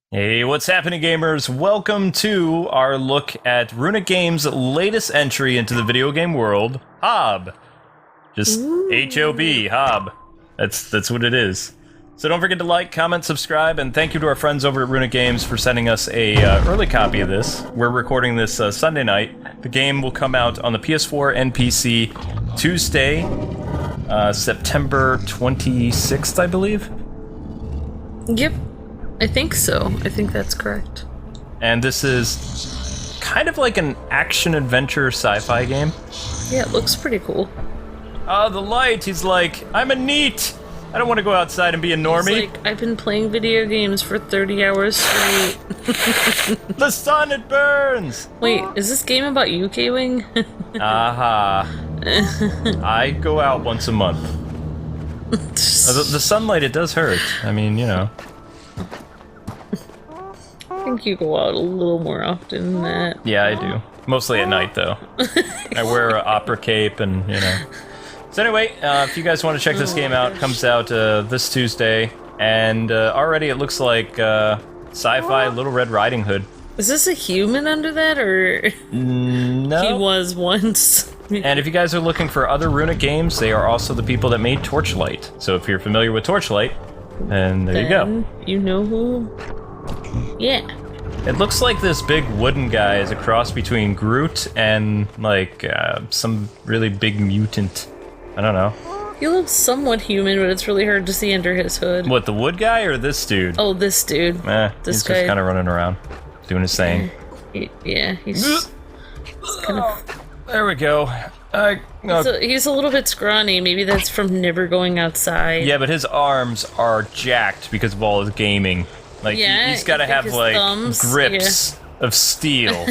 Hey, what's happening, gamers? Welcome to our look at Runic Games' latest entry into the video game world, Hob. Just H-O-B, Hob. That's what it is. So don't forget to like, comment, subscribe, and thank you to our friends over at Runic Games for sending us a early copy of this. We're recording this Sunday night. The game will come out on the PS4 and PC Tuesday, September 26th, I believe? Yep. I think so. I think that's correct. And this is kind of like an action-adventure sci-fi game. Yeah, it looks pretty cool. Oh, the light! He's like, I'm a Neet! I don't want to go outside and be a normie. It's like, I've been playing video games for 30 hours straight. The sun, it burns! Wait, is this game about you, Kwing? Aha. I go out once a month. The sunlight, it does hurt. I mean, you know. I think you go out a little more often than that. Yeah, I do. Mostly at night, though. I wear an opera cape and, you know. So anyway, if you guys want to check this game out, it comes out this Tuesday. And already it looks like sci-fi Little Red Riding Hood. Is this a human under that, or...? No. He was once. And if you guys are looking for other Runic games, they are also the people that made Torchlight. So if you're familiar with Torchlight, then there you go. You know who? Yeah. It looks like this big wooden guy is a cross between Groot and, like, some really big mutant. I don't know. He looks somewhat human, but it's really hard to see under his hood. What, the wood guy or this dude? Oh, this dude. He's this just guy. kind of running around, doing his thing. Yeah, he's kind of... There we go. He's a little bit scrawny. Maybe that's from never going outside. Yeah, but his arms are jacked because of all his gaming. Like, yeah, he's got to have, like, thumbs, grips of steel.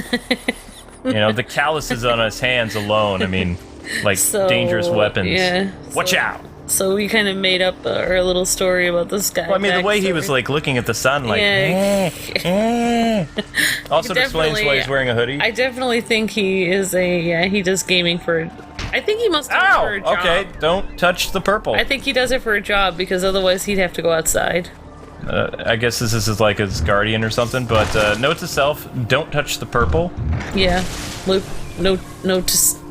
You know, the calluses on his hands alone, I mean, like, dangerous weapons. Yeah. Watch out! So we kind of made up our little story about this guy. Well, I mean, the way he was, like, looking at the sun, like, Also it explains why he's wearing a hoodie. I definitely think he is he does gaming for... I think he must do it for a job. Okay, don't touch the purple. I think he does it for a job, because otherwise he'd have to go outside. I guess this is like his guardian or something, but note to self, don't touch the purple. Yeah, Luke, note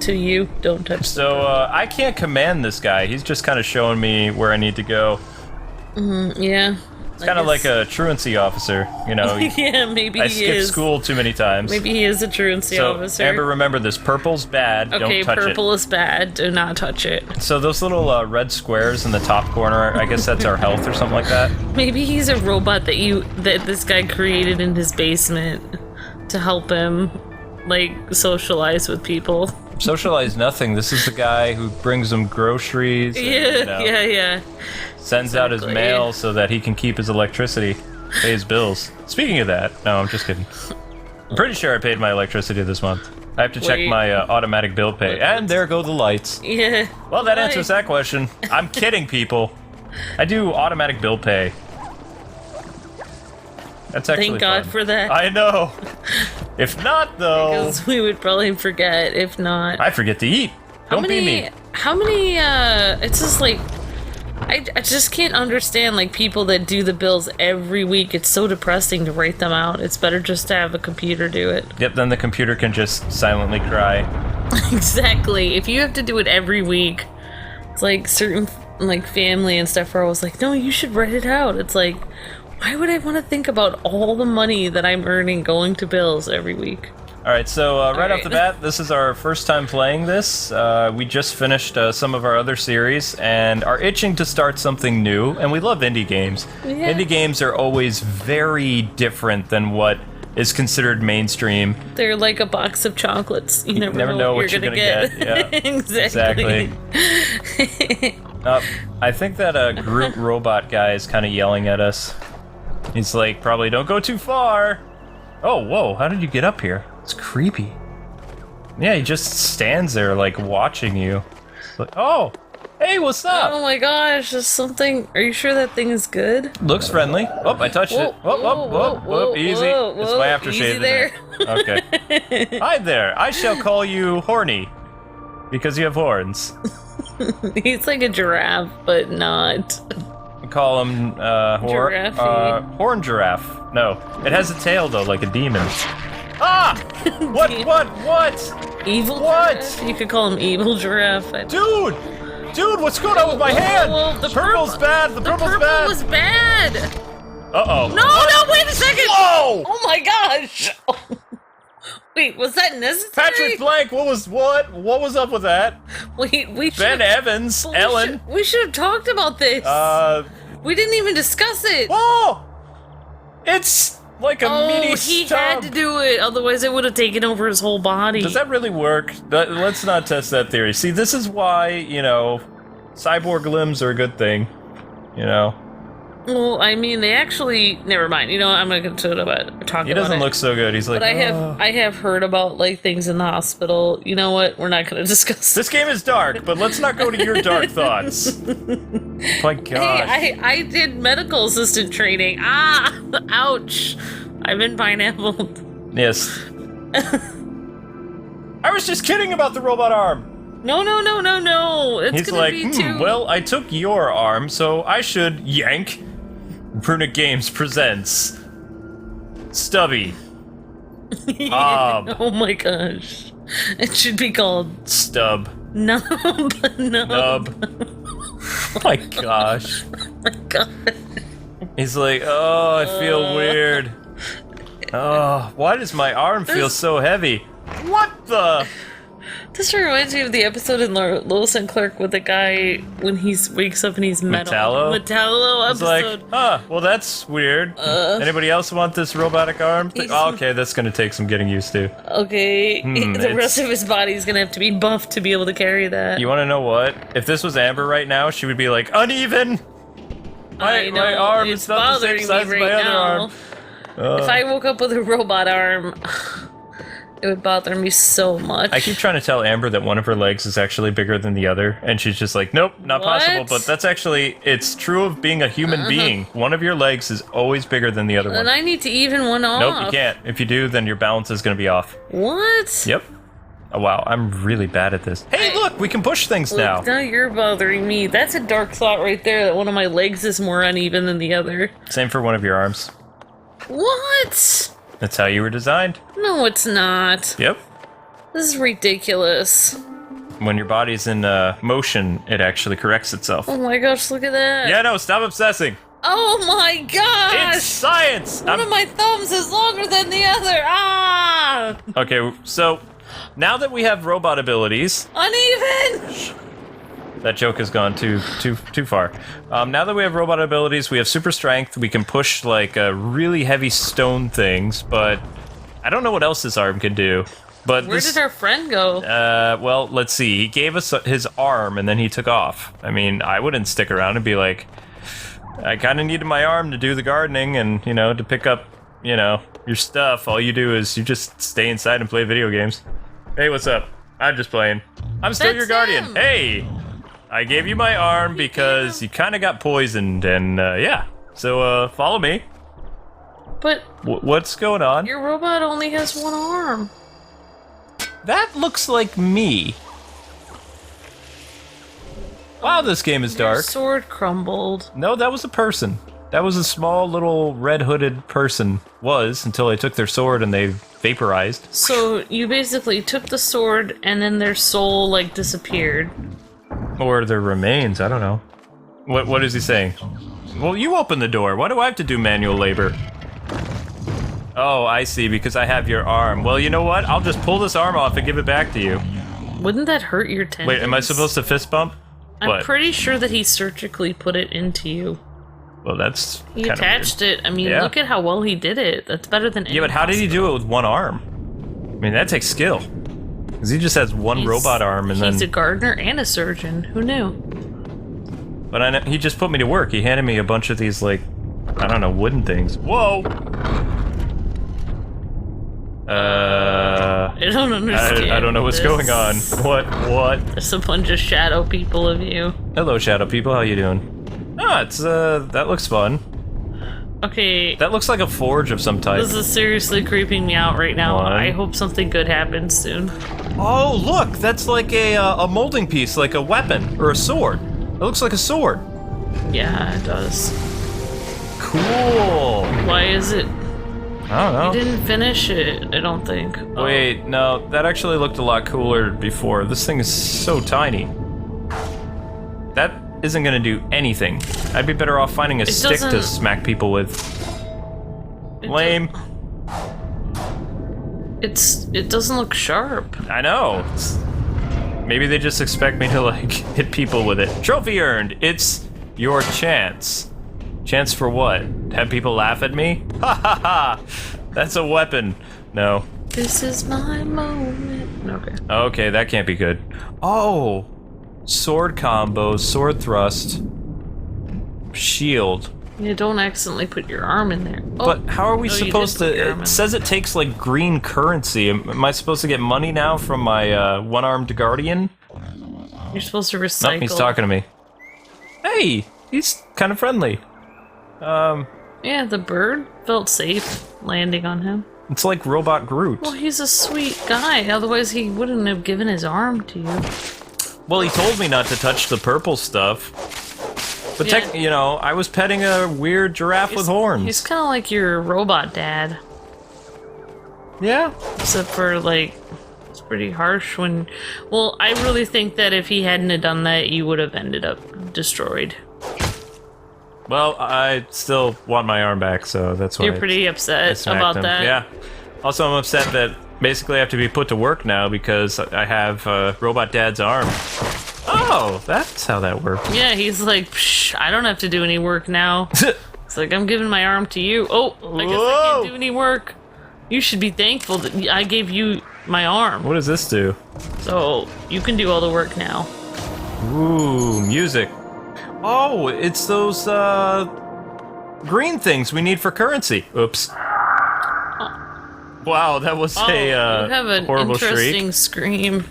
to you, don't touch the purple. I can't command this guy, he's just kind of showing me where I need to go. Yeah. It's kind of like a truancy officer, you know. Yeah, maybe he is. I skipped school too many times. Maybe he is a truancy officer. Amber, remember this. Purple's bad. Okay, don't touch it. purple is bad. Do not touch it. So those little red squares in the top corner, I guess that's our health or something like that. Maybe he's a robot that this guy created in his basement to help him, like, socialize with people. Socialize nothing. This is the guy who brings them groceries. And, yeah. Sends out his mail so that he can keep his electricity, pay his bills. Speaking of that, no, I'm just kidding. I'm pretty sure I paid my electricity this month. I have to check my automatic bill pay. And there go the lights. Yeah. Well, that answers that question. I'm kidding, people. I do automatic bill pay. That's actually Thank God fun. for that. I know. If not, though... Because we would probably forget, if not. I forget to eat. Don't be me. How many, it's just like... I just can't understand, like, people that do the bills every week. It's so depressing to write them out. It's better just to have a computer do it. Yep, then the computer can just silently cry. Exactly. If you have to do it every week, it's like certain, like, family and stuff are always like, no, you should write it out. It's like, why would I want to think about all the money that I'm earning going to bills every week? Alright, so right off the bat, this is our first time playing this. We just finished some of our other series and are itching to start something new, and we love indie games. Yeah. Indie games are always very different than what is considered mainstream. They're like a box of chocolates. You never know what you're gonna get. Yeah. Exactly. I think that Groot robot guy is kind of yelling at us. He's like, probably don't go too far. Oh, whoa, how did you get up here? It's creepy. Yeah, he just stands there, like, watching you. Like, oh, hey, what's up? Oh my gosh, there's something. Are you sure that thing is good? Looks friendly. Oh, I touched it. Whoop, easy. It's my aftershave. There. Okay. Hi there. I shall call you Horny. Because you have horns. He's like a giraffe, but not. We call him horn giraffe. No, it has a tail though, like a demon. Ah! What? Evil What? giraffe? You could call him evil giraffe. Dude, what's going on with my hand? Well, the purple's bad. The purple's bad. was bad. Uh-oh. No, wait a second. Whoa! Oh my gosh. Wait, was that necessary? Patrick Blank, what was up with that? Wait, we should. Ben Evans, Ellen. We should have talked about this. We didn't even discuss it. Oh! It's like a mini he stub. had to do it, otherwise it would have taken over his whole body. Does that really work? Let's not test that theory. See, this is why, cyborg limbs are a good thing, Well, I mean, they actually. Never mind. I'm not going to talk about it. He doesn't look so good. He's like. But I have heard about things in the hospital. You know what? We're not going to discuss. This game is dark, but let's not go to your dark thoughts. My God. Hey, I did medical assistant training. Ah, ouch! I've been pineappled. Yes. I was just kidding about the robot arm. No. It's He's gonna like, be too. well, I took your arm, so I should yank. Runic Games presents Stubby. Oh my gosh. It should be called Stub. Nub. Oh my gosh. Oh my god. He's like, oh, I feel weird. Oh, why does my arm feel so heavy? What the? This reminds me of the episode in Lois and Clark with the guy when he wakes up and he's metal. Metallo It's like, episode. well, that's weird. Anybody else want this robotic arm? Okay, that's gonna take some getting used to. Okay, the rest of his body's gonna have to be buffed to be able to carry that. You wanna know what? If this was Amber right now, she would be like, uneven! My arm is not the same size as my other arm. If I woke up with a robot arm, it would bother me so much. I keep trying to tell Amber that one of her legs is actually bigger than the other, and she's just like, nope, not possible. But that's actually, it's true of being a human being. One of your legs is always bigger than the other one. And I need to even one off. Nope, you can't. If you do, then your balance is going to be off. What? Yep. Oh, wow, I'm really bad at this. Hey, look, we can push things now. Now you're bothering me. That's a dark thought right there, that one of my legs is more uneven than the other. Same for one of your arms. What? That's how you were designed. No, it's not. Yep. This is ridiculous. When your body's in motion, it actually corrects itself. Oh my gosh, look at that. Yeah, no, stop obsessing. Oh my gosh! It's science! One of my thumbs is longer than the other. Ah! Okay, so now that we have robot abilities... Uneven! That joke has gone too far. Now that we have robot abilities, we have super strength. We can push like really heavy stone things, but I don't know what else this arm can do. But where did our friend go? Well, let's see. He gave us his arm and then he took off. I mean, I wouldn't stick around and be like, I kind of needed my arm to do the gardening and to pick up your stuff. All you do is you just stay inside and play video games. Hey, what's up? I'm just playing. I'm still your guardian. Him. Hey. I gave you my arm because you kind of got poisoned, and yeah. So follow me. But what's going on? Your robot only has one arm. That looks like me. Wow, this game is dark. Your sword crumbled. No, that was a person. That was a small little red-hooded person. Was until I took their sword and they vaporized. So you basically took the sword and then their soul like disappeared. Or their remains, I don't know. What is he saying? Well, you open the door. Why do I have to do manual labor? Oh, I see, because I have your arm. Well, you know what? I'll just pull this arm off and give it back to you. Wouldn't that hurt your tendons? Wait, am I supposed to fist bump? I'm pretty sure that he surgically put it into you. Well, that's He attached it. I mean, look at how well he did it. That's better than any but how did he do it with one arm? I mean, that takes skill. Because he just has one robot arm and He's then... a gardener and a surgeon. Who knew? But I know, he just put me to work. He handed me a bunch of these, like, I don't know, wooden things. Whoa! I don't understand. I don't know what's going on. What? There's a bunch of shadow people of you. Hello, shadow people. How you doing? Ah, it's, that looks fun. Okay. That looks like a forge of some type. This is seriously creeping me out right now. One. I hope something good happens soon. Oh, look! That's like a molding piece, like a weapon, or a sword. It looks like a sword. Yeah, it does. Cool. Why is it? I don't know. You didn't finish it, I don't think. Wait, no, that actually looked a lot cooler before. This thing is so tiny. That isn't gonna do anything. I'd be better off finding a stick to smack people with. Lame. It doesn't look sharp. I know. Maybe they just expect me to, like, hit people with it. Trophy earned. It's your chance. Chance for what? Have people laugh at me? Ha ha ha! That's a weapon. No. This is my moment. Okay. Okay, that can't be good. Oh! Sword combos, sword thrust, shield. You don't accidentally put your arm in there. Oh, but how are we supposed to... It says it takes, like, green currency. Am I supposed to get money now from my one-armed guardian? You're supposed to recycle. Nope, he's talking to me. Hey! He's kind of friendly. Yeah, the bird felt safe landing on him. It's like Robot Groot. Well, he's a sweet guy. Otherwise, he wouldn't have given his arm to you. Well, he told me not to touch the purple stuff. But, yeah. you know, I was petting a weird giraffe with horns. He's kind of like your robot dad. Yeah. Except for, like, it's pretty harsh when... Well, I really think that if he hadn't have done that, you would have ended up destroyed. Well, I still want my arm back, so that's why. You're pretty upset about that. Yeah. Also, I'm upset that basically I have to be put to work now because I have Robot Dad's arm. Oh, that's how that works. Yeah, he's like, psh, I don't have to do any work now. It's like, I'm giving my arm to you. Oh, I guess I can't do any work. You should be thankful that I gave you my arm. What does this do? So, you can do all the work now. Ooh, music. Oh, it's those, green things we need for currency. Oops. Wow, that was a, you have an horrible interesting shriek. Scream.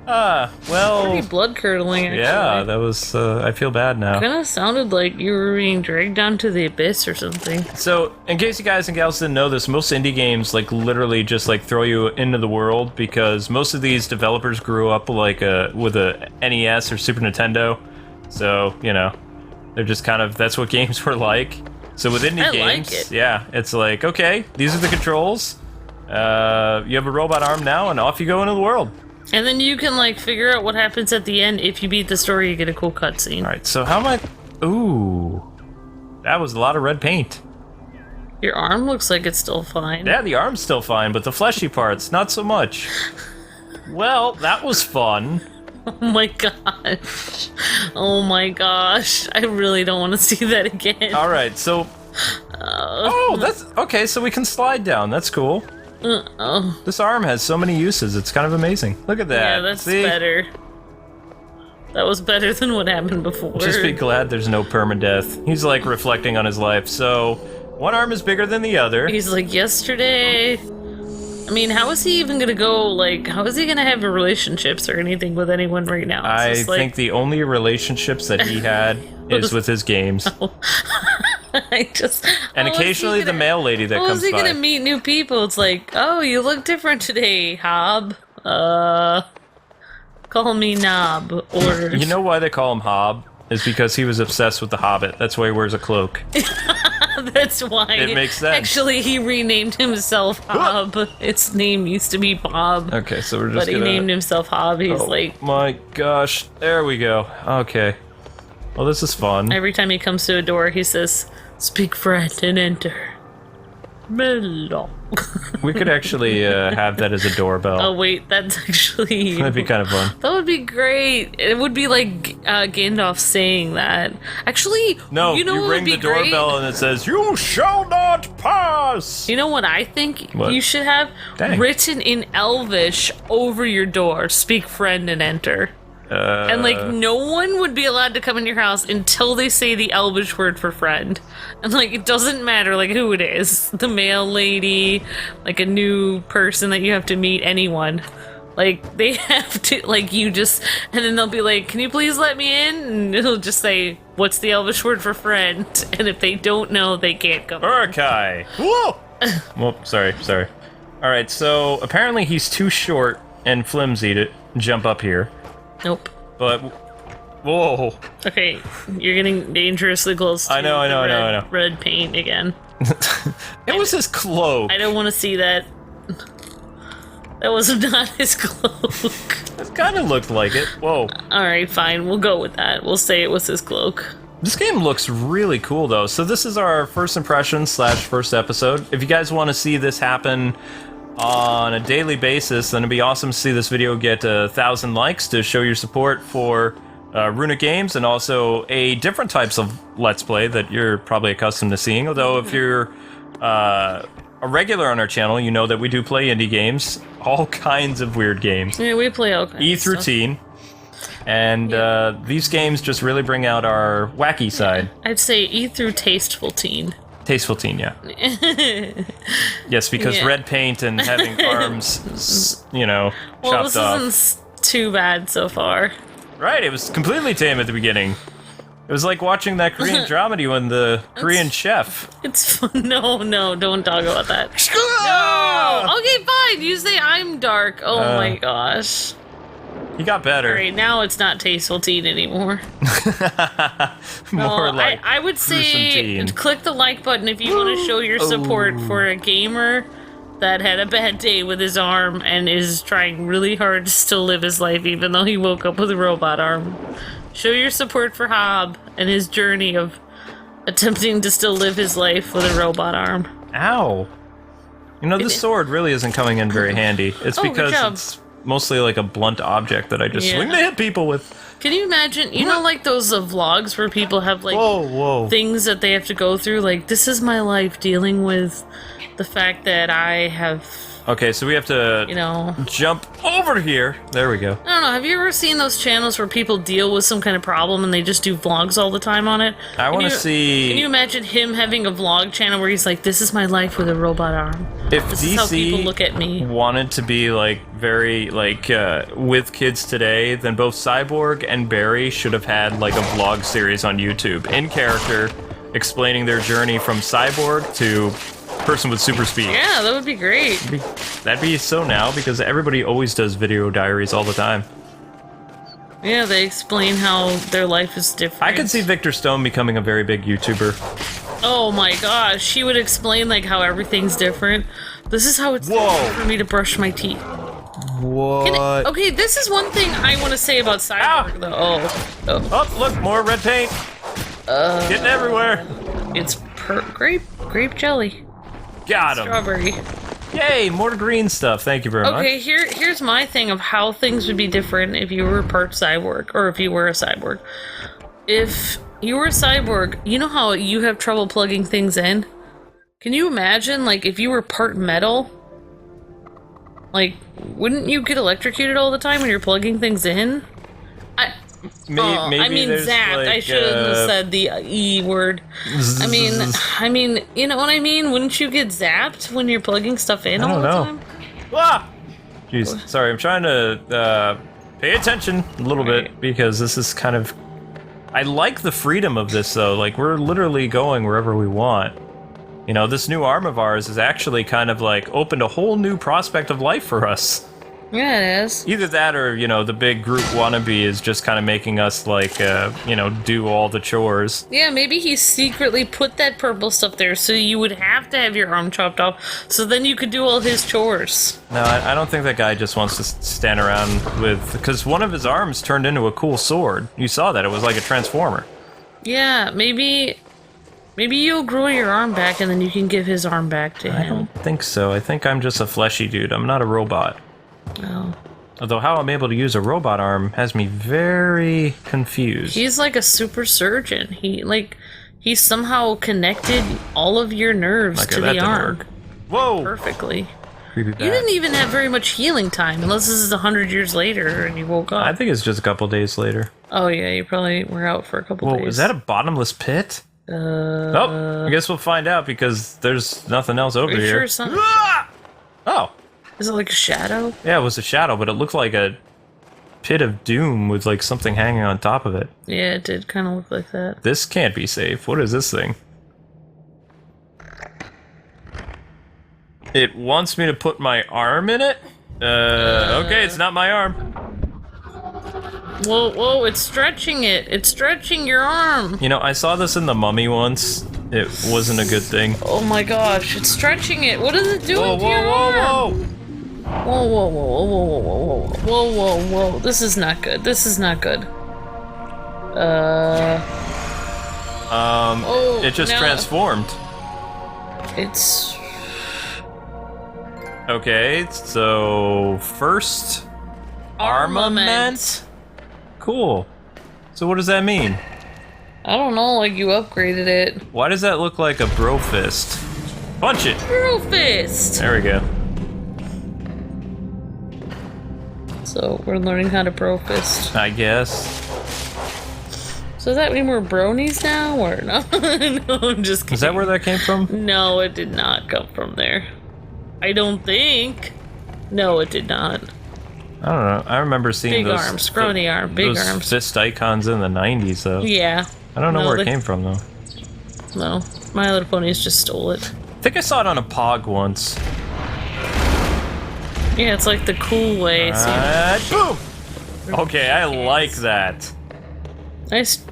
Well... Pretty blood-curdling, actually. Yeah, that was, I feel bad now. Kinda sounded like you were being dragged down to the abyss or something. So, in case you guys and gals didn't know this, most indie games, like, literally just, like, throw you into the world because most of these developers grew up, like, with a NES or Super Nintendo. So, you know, they're just kind of, that's what games were like. So with indie games, like it. Yeah, it's like, okay, these are the controls. You have a robot arm now, and off you go into the world. And then you can, like, figure out what happens at the end. If you beat the story, you get a cool cutscene. Alright, so how am I... Ooh. That was a lot of red paint. Your arm looks like it's still fine. Yeah, the arm's still fine, but the fleshy parts, not so much. Well, that was fun. Oh my gosh. Oh my gosh. I really don't want to see that again. Alright, so... Oh, that's... Okay, so we can slide down. That's cool. This arm has so many uses. It's kind of amazing. Look at that. Yeah, that's better. That was better than what happened before. Just be glad there's no permadeath. He's like reflecting on his life. So, one arm is bigger than the other. He's like, yesterday... I mean, how is he even gonna go, like, how is he gonna have relationships or anything with anyone right now? I think the only relationships that he had is with his games. And occasionally the mail lady that comes by. How is he gonna meet new people? It's like, oh, you look different today, Hob. Call me Knob, or... You know why they call him Hob? Is because he was obsessed with the Hobbit. That's why he wears a cloak. That's why. It makes sense. Actually, he renamed himself Hob. Its name used to be Bob. Okay, so we're just But he named himself Hob. He's like... my gosh. There we go. Okay. Well, this is fun. Every time he comes to a door, he says, "Speak friend and enter." Mellow. We could actually have that as a doorbell. Oh wait, that's actually... That'd be kind of fun. That would be great. It would be like Gandalf saying that. Actually, no, you know you what ring would be the doorbell great? and it says, "You shall not pass." You know what I think What? you should have? Dang. Written in Elvish over your door, "Speak friend and enter." And like no one would be allowed to come in your house until they say the Elvish word for friend. And like it doesn't matter like who it is. The mail lady, like a new person that you have to meet, anyone. Like they have to like you just and then they'll be like, "Can you please let me in?" And it'll just say, "What's the Elvish word for friend?" And if they don't know, they can't come. Urkai. Whoa! Well, sorry. Alright, so apparently he's too short and flimsy to jump up here. Nope. But Whoa. Okay, you're getting dangerously close to I know. red paint again. It was his cloak. I don't want to see that. That was not his cloak. It kind of looked like it. Whoa. Alright, fine. We'll go with that. We'll say it was his cloak. This game looks really cool, though. So this is our first impression / first episode. If you guys want to see this happen on a daily basis, then it'd be awesome to see this video get 1,000 likes to show your support for Runic Games, and also a different types of Let's Play that you're probably accustomed to seeing. Although if you're a regular on our channel, you know that we do play indie games, all kinds of weird games. Yeah, we play all kinds E through of stuff. teen. And these games just really bring out our wacky side. I'd say E through tasteful teen. Tasteful teen, yeah. Yes, because Yeah. red paint and having arms, Well, chopped this off. isn't too bad so far. Right, it was completely tame at the beginning. It was like watching that Korean dramedy when the Korean chef. It's fun. No, don't talk about that. No! Okay, fine. You say I'm dark. Oh my gosh. He got better. Alright, now it's not tasteful teen anymore. More like I would gruesome say teen. click the like button if you want to show your support for a gamer that had a bad day with his arm and is trying really hard to still live his life even though he woke up with a robot arm. Show your support for Hob and his journey of attempting to still live his life with a robot arm. Ow. This sword really isn't coming in very handy. It's good because job. it's mostly like a blunt object that I just Yeah. swing to hit people with. Can you imagine, like those vlogs where people have like Whoa. things that they have to go through, like this is my life dealing with the fact that I have, Okay, so we have to jump over here. There we go. I don't know, have you ever seen those channels where people deal with some kind of problem and they just do vlogs all the time on it? I want to see... Can you imagine him having a vlog channel where he's like, this is my life with a robot arm. If This is how people DC look at me. wanted to be like very with kids today, then both Cyborg and Barry should have had like a vlog series on YouTube in character, explaining their journey from Cyborg to person with super speed. Yeah, that would be great. That'd be so now because everybody always does video diaries all the time. Yeah, they explain how their life is different. I could see Victor Stone becoming a very big YouTuber. Oh my gosh, she would explain like how everything's different. This is how it's different for me to brush my teeth. What? Okay, this is one thing I want to say about Cyborg though. Oh, look, more red paint. Getting everywhere. It's grape jelly. Got him. Strawberry. Yay, more green stuff. Thank you very much. Okay, here's my thing of how things would be different if you were part cyborg, or if you were a cyborg. If you were a cyborg, you know how you have trouble plugging things in? Can you imagine, like, if you were part metal? Like, wouldn't you get electrocuted all the time when you're plugging things in? Maybe I mean there's, zapped. like, I shouldn't have said the E word. I mean, you know what I mean? Wouldn't you get zapped when you're plugging stuff in all the time? Ah! Jeez, sorry, I'm trying to pay attention a little bit because this is kind of... I like the freedom of this though, like we're literally going wherever we want. This new arm of ours is actually kind of like opened a whole new prospect of life for us. Yeah, it is. Either that or, the big Groot wannabe is just kind of making us, like, do all the chores. Yeah, maybe he secretly put that purple stuff there so you would have to have your arm chopped off so then you could do all his chores. No, I don't think that guy just wants to stand around with... Because one of his arms turned into a cool sword. You saw that. It was like a transformer. Yeah, maybe you'll grow your arm back and then you can give his arm back to him. I don't think so. I think I'm just a fleshy dude. I'm not a robot. Oh. Although how I'm able to use a robot arm has me very confused. He's like a super surgeon. He somehow connected all of your nerves to the arm. Whoa! Perfectly. Creepy You bat. didn't even have very much healing time, unless this is 100 years later and you woke up. I think it's just a couple days later. Oh yeah, you probably were out for a couple Whoa, days. is that a bottomless pit? Oh, I guess we'll find out because there's nothing else over Are you here. sure it's not? Ah! Oh, Is it like a shadow? yeah, it was a shadow, but it looked like a pit of doom with like something hanging on top of it. Yeah, it did kind of look like that. This can't be safe. What is this thing? It wants me to put my arm in it? Okay, it's not my arm. Whoa, whoa, it's stretching it. It's stretching your arm. You know, I saw this in The Mummy once. It wasn't a good thing. Oh my gosh, it's stretching it. What is it doing to your arm? Whoa, whoa, whoa, whoa, whoa, whoa, whoa, whoa, whoa, whoa. This is not good. This is not good. It just transformed. It's... Okay, so first... Armament? Cool. So what does that mean? I don't know, like you upgraded it. Why does that look like a bro fist? Punch it! Bro fist! There we go. So we're learning how to bro fist. I guess. So does that mean we're bronies now, or no? No, I'm just kidding. Is that where that came from? No, it did not come from there. I don't think. No, it did not. I don't know. I remember seeing Big those arms, scrawny arm, big those arms. fist icons in the 90s, though. Yeah. I don't know where it came from, though. No, My Little Ponies just stole it. I think I saw it on a Pog once. Yeah, it's like the cool way. Boom! Okay, I like that. Nice.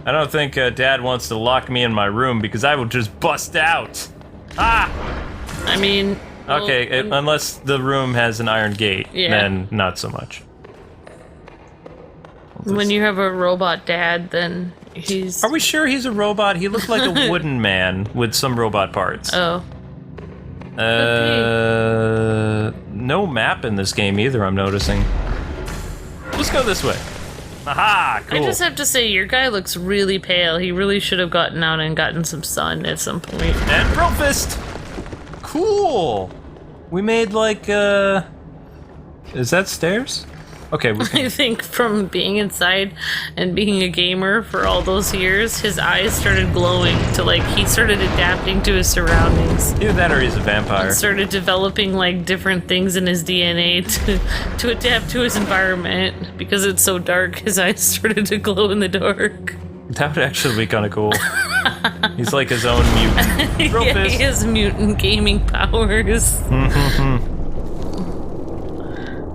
I don't think Dad wants to lock me in my room because I will just bust out. Ah! I mean... Okay, well, unless the room has an iron gate, yeah. then not so much. When you have a robot dad, then he's... Are we sure he's a robot? He looked like a wooden man with some robot parts. Oh. No map in this game either, I'm noticing. Let's go this way. Aha, cool. I just have to say, your guy looks really pale. He really should have gotten out and gotten some sun at some point. And Bro Fist! Cool! We made like, is that stairs? Okay, we can... I think from being inside and being a gamer for all those years, his eyes started glowing to like, he started adapting to his surroundings. Either that or he's a vampire. And started developing like different things in his DNA to adapt to his environment. Because it's so dark, his eyes started to glow in the dark. That would actually be kind of cool. He's like his own mutant. Yeah, he has mutant gaming powers.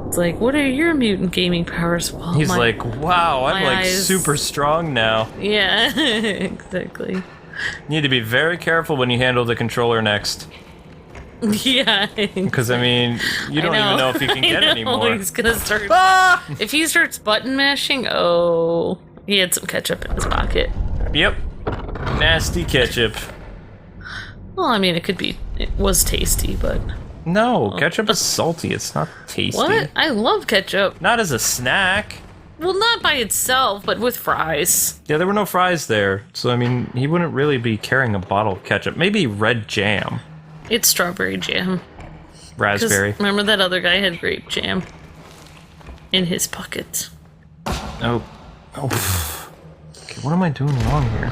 It's like, what are your mutant gaming powers? Well, he's like, wow, I'm like eyes... super strong now. Yeah, exactly. You need to be very careful when you handle the controller next. Yeah. Because, I mean, you don't even know if you can get anymore. He's gonna start... If he starts button mashing, oh... He had some ketchup in his pocket. Yep. Nasty ketchup. Well, I mean, it was tasty, but... No, ketchup is salty. It's not tasty. What? I love ketchup. Not as a snack. Well, not by itself, but with fries. Yeah, there were no fries there. So, I mean, he wouldn't really be carrying a bottle of ketchup. Maybe red jam. It's strawberry jam. Raspberry. Remember that other guy had grape jam in his pocket. Oh. Oh. Okay, what am I doing wrong here?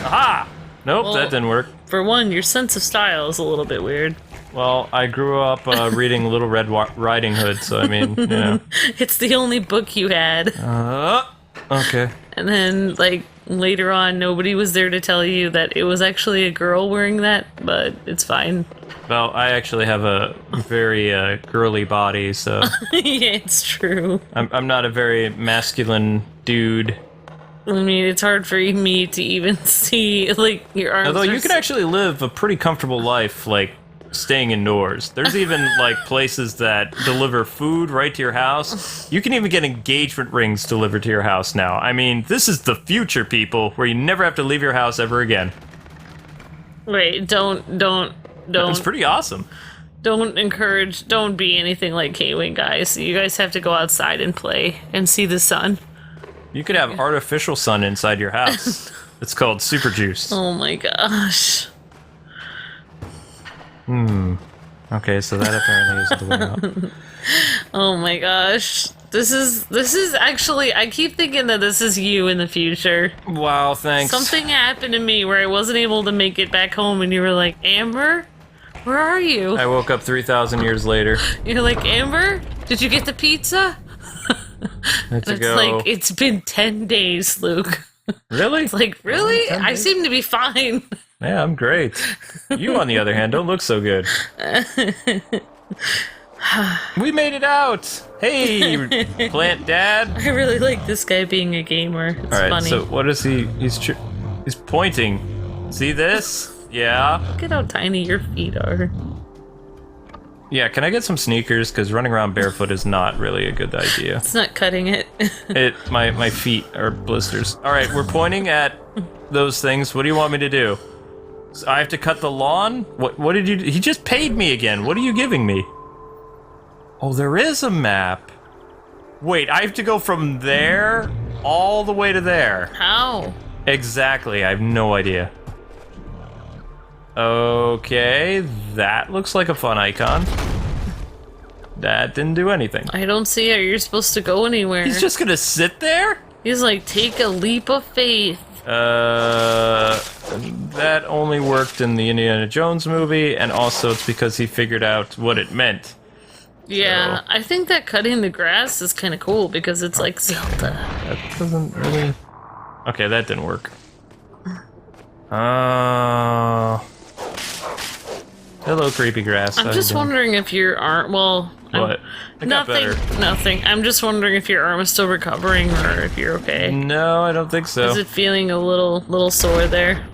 Aha! Nope, Well, that didn't work. For one, your sense of style is a little bit weird. Well, I grew up reading Little Red Riding Hood, so I mean, you know. It's the only book you had. Okay. And then, like, later on, nobody was there to tell you that it was actually a girl wearing that, but it's fine. Well, I actually have a very girly body, so... Yeah, it's true. I'm not a very masculine dude. I mean, it's hard for me to even see, like, your arms. Although you can actually live a pretty comfortable life, like, staying indoors. There's even, like, places that deliver food right to your house. You can even get engagement rings delivered to your house now. I mean, this is the future, people, where you never have to leave your house ever again. Wait, don't. It's pretty awesome. Don't be anything like Kwing, guys. You guys have to go outside and play and see the sun. You could have artificial sun inside your house. It's called super juice. Oh my gosh. Okay, so that apparently isn't the way out. Oh my gosh. This is actually, I keep thinking that this is you in the future. Wow, thanks. Something happened to me where I wasn't able to make it back home and you were like, Amber? Where are you? I woke up 3,000 years later. You're like, Amber? Did you get the pizza? It's like, it's been 10 days, Luke. Really? It's like, really? I seem to be fine. Yeah, I'm great. You, on the other hand, don't look so good. We made it out! Hey, Plant Dad! I really like this guy being a gamer. It's Alright, funny. so what is he? He's pointing. See this? Yeah. Look at how tiny your feet are. Yeah, can I get some sneakers? Because running around barefoot is not really a good idea. It's not cutting it. My feet are blisters. Alright, we're pointing at those things. What do you want me to do? So I have to cut the lawn? What did you do? He just paid me again. What are you giving me? Oh, there is a map. Wait, I have to go from there all the way to there. How? Exactly, I have no idea. Okay, that looks like a fun icon. That didn't do anything. I don't see how you're supposed to go anywhere. He's just gonna sit there? He's like, take a leap of faith. That only worked in the Indiana Jones movie, and also it's because he figured out what it meant. Yeah, So. I think that cutting the grass is kind of cool because it's like Zelda. That doesn't really... Okay, that didn't work. Hello, creepy grass. I'm just wondering if your arm. Well, What? It got nothing. better. Nothing. I'm just wondering if your arm is still recovering or if you're okay. No, I don't think so. Is it feeling a little sore there?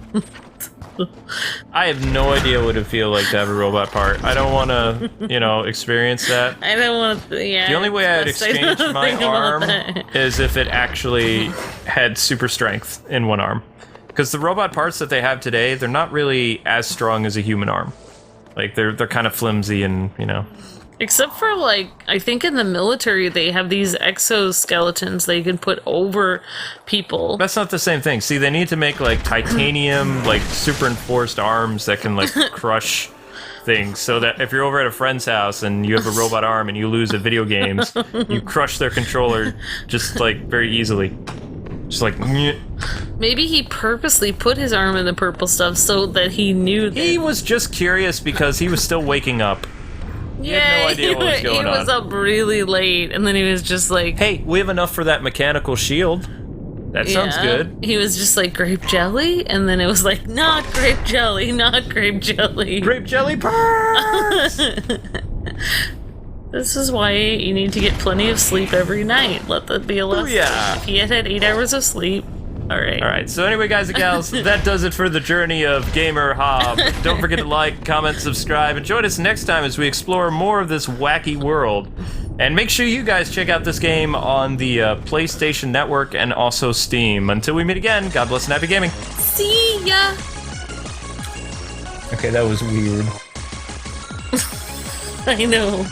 I have no idea what it'd feel like to have a robot part. I don't want to, experience that. I don't want to. Yeah. The only way I'd it's best I exchange don't my think about arm that. is if it actually had super strength in one arm. Because the robot parts that they have today, they're not really as strong as a human arm. Like, they're kind of flimsy and, Except for, like, I think in the military they have these exoskeletons they can put over people. That's not the same thing. See, they need to make, like, titanium, like, super enforced arms that can, like, crush things. So that if you're over at a friend's house and you have a robot arm and you lose at video games, you crush their controller just, like, very easily. Just like, nyeh. Maybe he purposely put his arm in the purple stuff so that he knew that. He was just curious because he was still waking up. He had no idea what was going he was on. up really late, and then he was just like, Hey, we have enough for that mechanical shield. That sounds yeah. good. He was just like, grape jelly? And then it was like, not grape jelly, not grape jelly. Grape jelly perks! This is why you need to get plenty of sleep every night. Let that be a lesson. Booyah. If he had 8 hours of sleep, alright. Alright, so anyway, guys and gals, that does it for the journey of Gamer Hob. Don't forget to like, comment, subscribe, and join us next time as we explore more of this wacky world. And make sure you guys check out this game on the PlayStation Network and also Steam. Until we meet again, God bless and happy gaming. See ya! Okay, that was weird. I know.